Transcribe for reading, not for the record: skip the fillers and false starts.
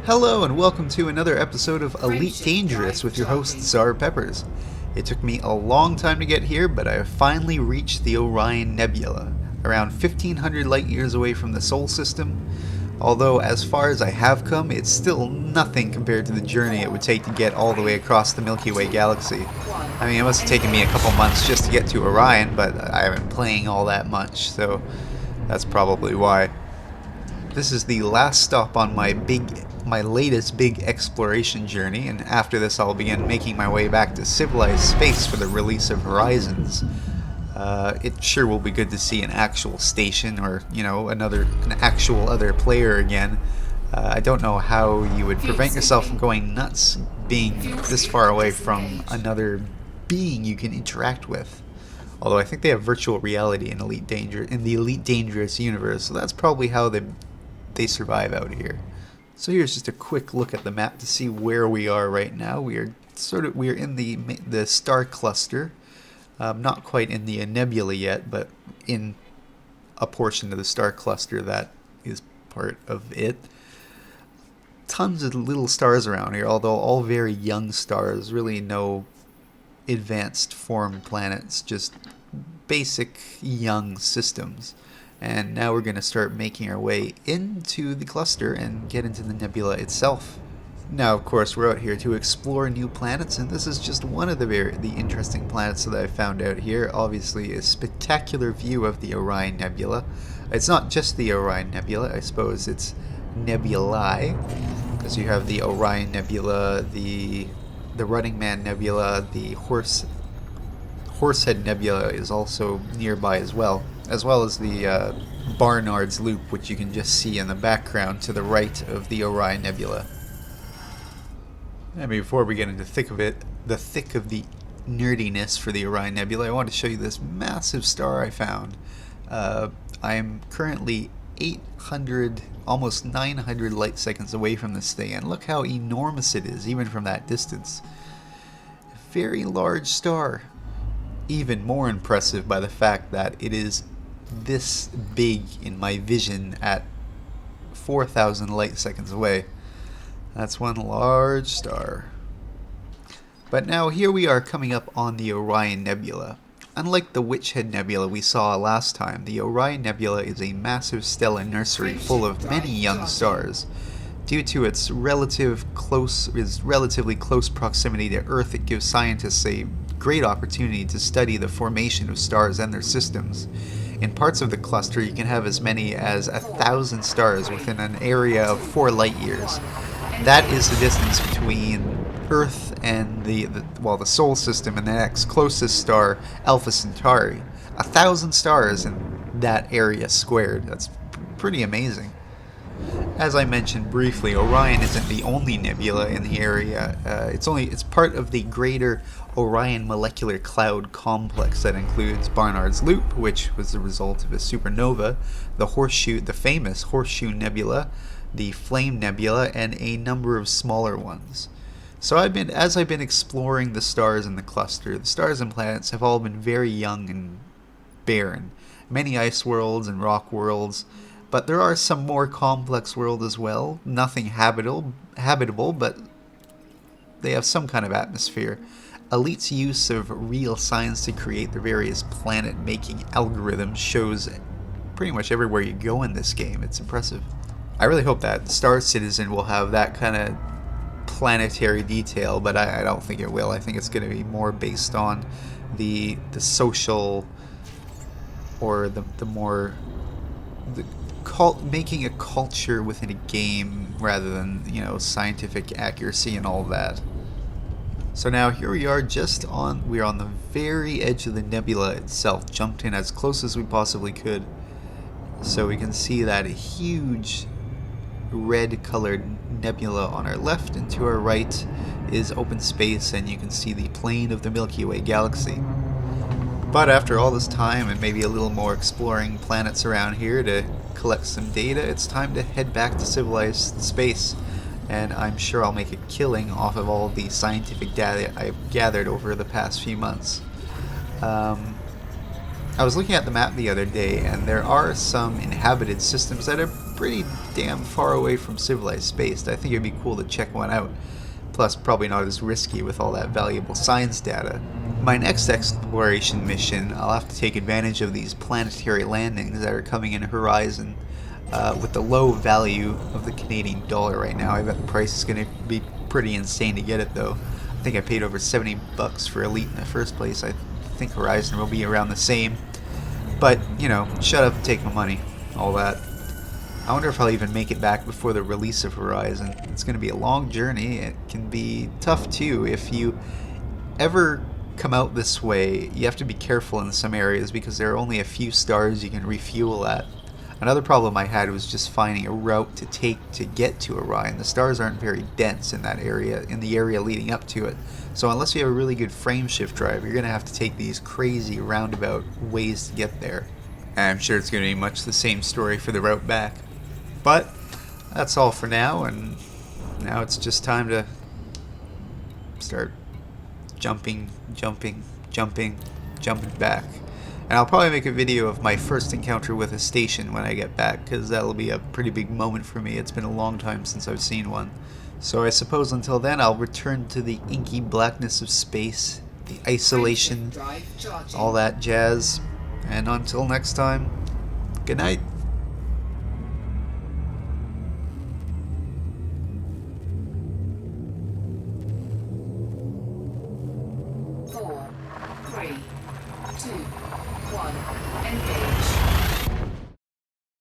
Hello and welcome to another episode of Elite Dangerous with your host Czar Peppers. It took me a long time to get here, but I have finally reached the Orion Nebula, around 1500 light years away from the Sol system. Although as far as I have come, it's still nothing compared to the journey it would take to get all the way across the Milky Way galaxy. I mean, it must have taken me a couple months just to get to Orion, but I haven't been playing all that much, so that's probably why. This is the last stop on my latest big exploration journey, and after this I'll begin making my way back to civilized space for the release of Horizons. It sure will be good to see an actual station or, an actual other player again. I don't know how you would prevent yourself from going nuts being this far away from another being you can interact with. Although I think they have virtual reality in the Elite Dangerous universe, so that's probably how they survive out here. So here's just a quick look at the map to see where we are right now. We are in the star cluster, not quite in the nebula yet, but in a portion of the star cluster that is part of it. Tons of little stars around here, although all very young stars, really no advanced form planets, just basic young systems. And now we're going to start making our way into the cluster and get into the nebula itself. Now, of course, we're out here to explore new planets, and this is just one of the interesting planets that I found out here. Obviously, a spectacular view of the Orion Nebula. It's not just the Orion Nebula, I suppose it's nebulae, because you have the Orion Nebula, the Running Man Nebula, the Horsehead Nebula is also nearby as well as the Barnard's Loop, which you can just see in the background to the right of the Orion Nebula. And before we get into the thick of the nerdiness for the Orion Nebula, I want to show you this massive star I found. I am currently 800, almost 900 light seconds away from this thing, and look how enormous it is, even from that distance. A very large star. Even more impressive by the fact that it is this big in my vision at 4,000 light seconds away. That's one large star. But now here we are coming up on the Orion Nebula. Unlike the Witchhead Nebula we saw last time, the Orion Nebula is a massive stellar nursery full of many young stars. Due to its relatively close proximity to Earth, it gives scientists a great opportunity to study the formation of stars and their systems. In parts of the cluster, you can have as many as 1,000 stars within an area of 4 light years. That is the distance between Earth and the Sol system and the next closest star, Alpha Centauri. 1,000 stars in that area squared. That's pretty amazing. As I mentioned briefly, Orion isn't the only nebula in the area. It's part of the greater Orion molecular cloud complex that includes Barnard's Loop, which was the result of a supernova, the famous Horseshoe Nebula, the Flame Nebula, and a number of smaller ones. So as I've been exploring the stars in the cluster, the stars and planets have all been very young and barren. Many ice worlds and rock worlds. But there are some more complex worlds as well. Nothing habitable, but they have some kind of atmosphere. Elite's use of real science to create the various planet-making algorithms shows pretty much everywhere you go in this game. It's impressive. I really hope that Star Citizen will have that kind of planetary detail, but I don't think it will. I think it's going to be more based on the social, or making a culture within a game rather than, scientific accuracy and all that. So now here we are we're on the very edge of the nebula itself, jumped in as close as we possibly could. So we can see that huge red colored nebula on our left, and to our right is open space, and you can see the plane of the Milky Way galaxy. But after all this time and maybe a little more exploring planets around here to collect some data, it's time to head back to civilized space, and I'm sure I'll make a killing off of all the scientific data I've gathered over the past few months. I was looking at the map the other day, and there are some inhabited systems that are pretty damn far away from civilized space. I think it'd be cool to check one out. Plus, probably not as risky with all that valuable science data. My next exploration mission, I'll have to take advantage of these planetary landings that are coming in Horizon. With the low value of the Canadian dollar right now, I bet the price is going to be pretty insane to get it though. I think I paid over 70 bucks for Elite in the first place. I think Horizon will be around the same. But, you know, shut up and take my money. All that. I wonder if I'll even make it back before the release of Horizon. It's going to be a long journey. It can be tough too. If you ever come out this way, you have to be careful in some areas because there are only a few stars you can refuel at. Another problem I had was just finding a route to take to get to Orion. The stars aren't very dense in that area, in the area leading up to it. So unless you have a really good frame shift drive, you're going to have to take these crazy roundabout ways to get there. And I'm sure it's going to be much the same story for the route back. But that's all for now, and now it's just time to start jumping back. And I'll probably make a video of my first encounter with a station when I get back, because that'll be a pretty big moment for me. It's been a long time since I've seen one. So I suppose until then I'll return to the inky blackness of space, the isolation, all that jazz. And until next time, good night. 4, 3, 2, 1, engage.